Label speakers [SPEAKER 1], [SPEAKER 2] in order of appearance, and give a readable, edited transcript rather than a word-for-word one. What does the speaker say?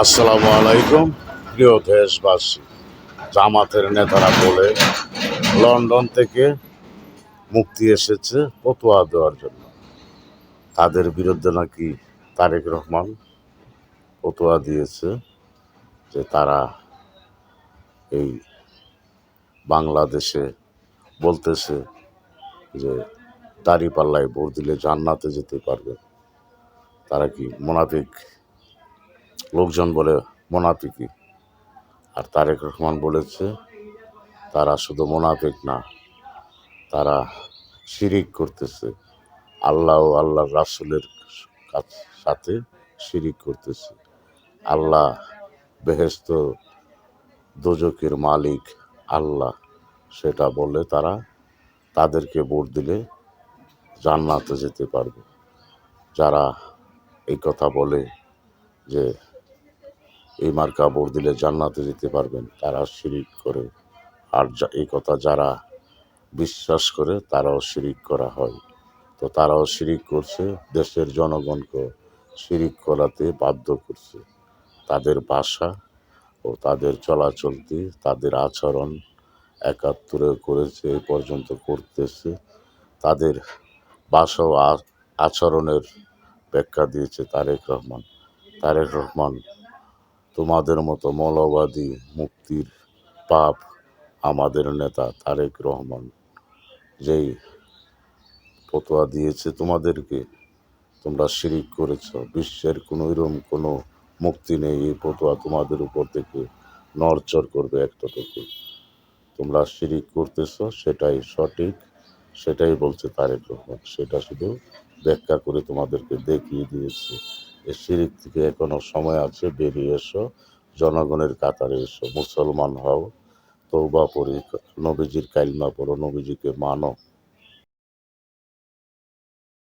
[SPEAKER 1] আসসালামু আলাইকুম। প্রিয় দেশবাসী, জামাতের নেতারা বলে লন্ডন থেকে মুক্তি এসেছে ফতোয়া দেওয়ার জন্য। তাদের বিরুদ্ধে নাকি তারেক রহমান ফতোয়া দিয়েছে যে তারা এই বাংলাদেশে বলতেছে যে দাঁড়িপাল্লায় ভোট দিলে জান্নাতে যেতে পারবে। তারা কি মোনাফিক? লোকজন বলে মোনাফিকি। আর তারেক রহমান বলেছে তারা শুধু মোনাফিক না, তারা শিরিক করতেছে, আল্লাহ ও আল্লাহর রাসূলের সাথে শিরিক করতেছে। আল্লাহ বেহেশত দোজখের মালিক আল্লাহ, সেটা বলে তারা তাদেরকে ভোট দিলে জান্নাতে যেতে পারবে। যারা এই কথা বলে যে এই মার্কা ভোট দিলে জান্নাতে যেতে পারবেন, তারা শিরিক করে। আর এই কথা যারা বিশ্বাস করে তারাও শিরিক করা হয়। তো তারাও শিরিক করছে, দেশের জনগণকে শিরিক করাতে বাধ্য করছে। তাদের ভাষা ও তাদের চলাচলতি, তাদের আচরণ ৭১ করেছে, এ পর্যন্ত করতেছে। তাদের ভাষা ও আচরণের ব্যাখ্যা দিয়েছে তারেক রহমান। তারেক রহমান তোমাদের মতো মৌলবাদী মুক্তির পাপ আমাদের নেতা তারেক রহমান যেই ফতোয়া দিয়েছে তোমাদেরকে, তোমরা শিরিক করেছ, বিশ্বের কোনো এরকম কোনো মুক্তি নেই, এই ফতোয়া তোমাদের উপর থেকে নড়চড় করবে একটাটুকু। তোমরা শিরিক করতেছ, সেটাই সঠিক, সেটাই বলছে তারেক রহমান। সেটা শুধু ব্যাখ্যা করে তোমাদেরকে দেখিয়ে দিয়েছে। এই শিরিক থেকে এখনো সময় আছে, বেরিয়ে এসো, জনগণের কাতারে এসো, মুসলমান হও, তওবা পড়ি, নবীজির কালিমা পড়ো, নবীজিকে মানো।